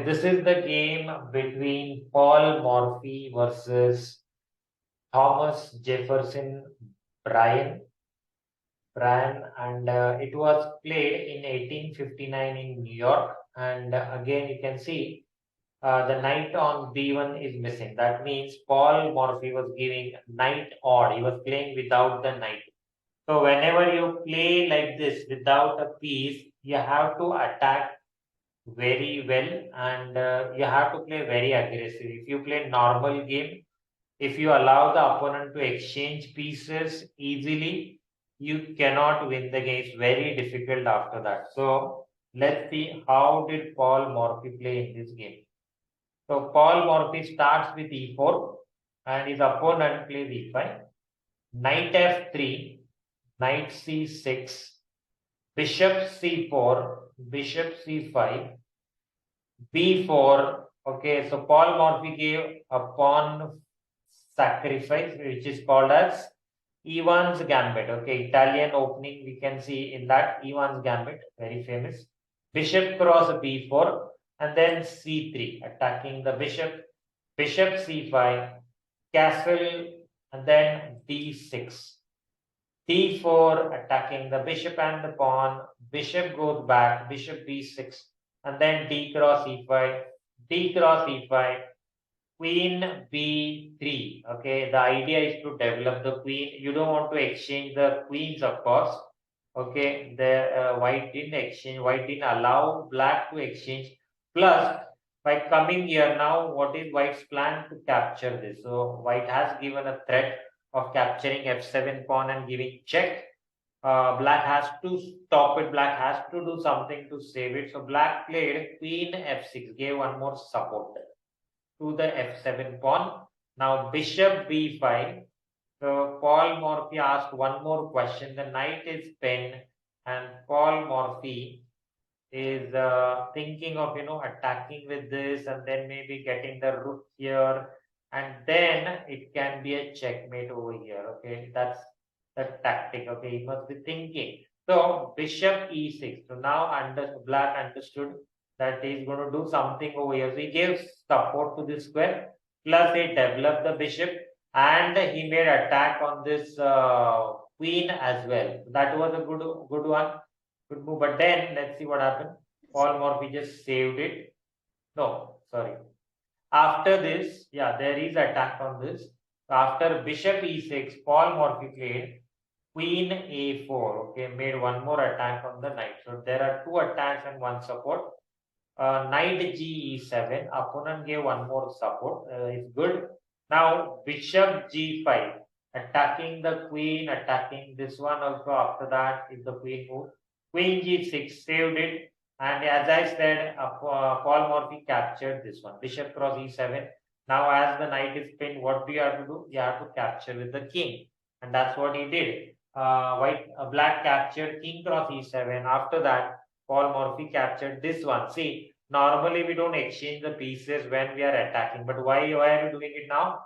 this is the game between Paul Morphy versus Thomas Jefferson Bryan. And it was played in 1859 in New York. And again, you can see the knight on B1 is missing. That means Paul Morphy was giving knight odd. He was playing without the knight. So whenever you play like this without a piece, you have to attack very well, and you have to play very aggressive. If you play normal game, if you allow the opponent to exchange pieces easily, you cannot win the game. It's very difficult after that. So let's see how did Paul Morphy play in this game. So Paul Morphy starts with e4 and his opponent plays e5, knight f3, knight c6, bishop c4, bishop c5, b4. Okay, so Paul Morphy gave a pawn sacrifice, which is called as Ivan's Gambit. Okay, Italian opening we can see in that Ivan's Gambit, very famous. Bishop cross b4 and then c3, attacking the bishop. Bishop c5, castle, and then d6. d4, attacking the bishop and the pawn. Bishop goes back, bishop b6, and then d cross e5, d cross e5, queen b3. Okay, the idea is to develop the queen. You don't want to exchange the queens, of course. Okay, the white didn't exchange, white didn't allow black to exchange. Plus, by coming here now, what is white's plan to capture this? So white has given a threat of capturing f7 pawn and giving check. Black has to stop it. Black has to do something to save it. So black played queen f6, gave one more support to the f7 pawn. Now bishop b5. So Paul Morphy asked one more question. The knight is pinned, and Paul Morphy is thinking of attacking with this and then maybe getting the rook here, and then it can be a checkmate over here. Okay, that's the tactic. Okay, he must be thinking. So bishop e6. So now black understood that he's going to do something over here. So he gave support to this square, plus he developed the bishop, and he made attack on this queen as well. That was a good one, good move. But then let's see what happened. Paul Morphy just saved it. No, sorry. After this, yeah, there is attack on this. After bishop e6, Paul Morphy played queen a4. Okay, made one more attack on the knight. So there are two attacks and one support. Knight g e7. Opponent gave one more support. It's good. Now bishop g5, attacking the queen, attacking this one also. After that, if the queen moves, queen g6 saved it. And as I said, Paul Morphy captured this one. Bishop cross e7. Now, as the knight is pinned, what do you have to do? You have to capture with the king, and that's what he did. Black captured king cross e7. After that, Paul Morphy captured this one. See, normally we don't exchange the pieces when we are attacking, but why are you doing it now?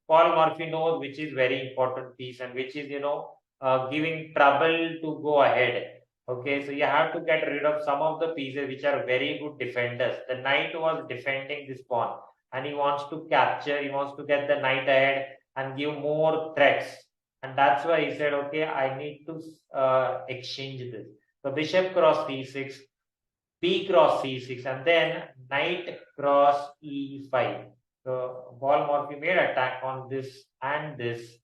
Paul Morphy knows which is very important piece and which is giving trouble to go ahead. Okay, so you have to get rid of some of the pieces which are very good defenders. The knight was defending this pawn, and he wants to capture. He wants to get the knight ahead and give more threats. And that's why he said, okay, I need to exchange this. So bishop cross c6, b cross c6, and then knight cross e5. So Paul Morphy made attack on this and this.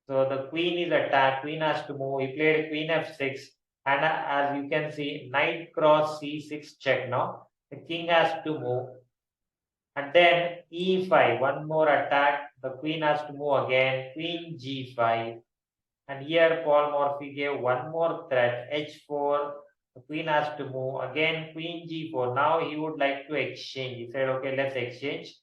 So the queen is attacked. Queen has to move. He played queen f6. And as you can see, knight cross c6 check now. The king has to move. And then e5, one more attack. The queen has to move again. Queen g5. And here Paul Morphy gave one more threat, h4. The queen has to move. Again, queen g4. Now he would like to exchange. He said, okay, let's exchange.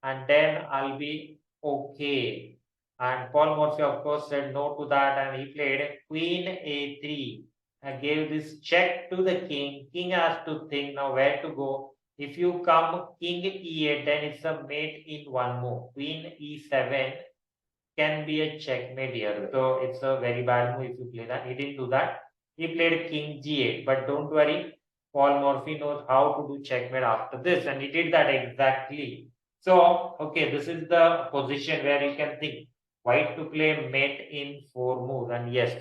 And then I'll be okay. And Paul Morphy, of course, said no to that. And he played queen a3. And gave this check to the king. King has to think now where to go. If you come king e8, then it's a mate in one move. Queen e7 can be a checkmate here. So it's a very bad move if you play that. He didn't do that. He played king g8. But don't worry, Paul Morphy knows how to do checkmate after this, and he did that exactly. So, okay, this is the position where you can think white to play mate in 4 moves. And yes,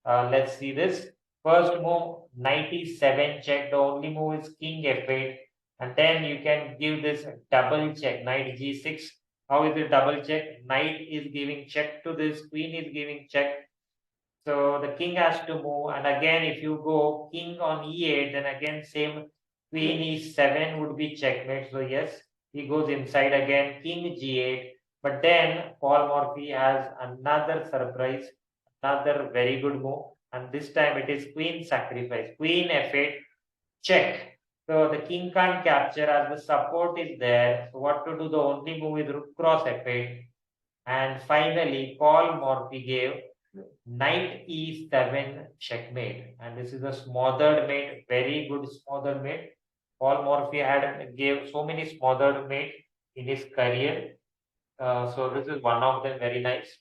let's see this. First move, knight e7 check. The only move is king f8. And then you can give this double check, knight g6. How is it double check? Knight is giving check to this, queen is giving check. So the king has to move. And again, if you go king on e8, then again, same queen e7 would be checkmate. So yes, he goes inside again, king g8. But then Paul Morphy has another surprise, another very good move. And this time it is queen sacrifice, queen f8, check. So the king can't capture as the support is there. So what to do? The only move is rook cross f8. And finally, Paul Morphy gave knight e7 checkmate. And this is a smothered mate, very good smothered mate. Paul Morphy gave so many smothered mate in his career. So this is one of them, very nice.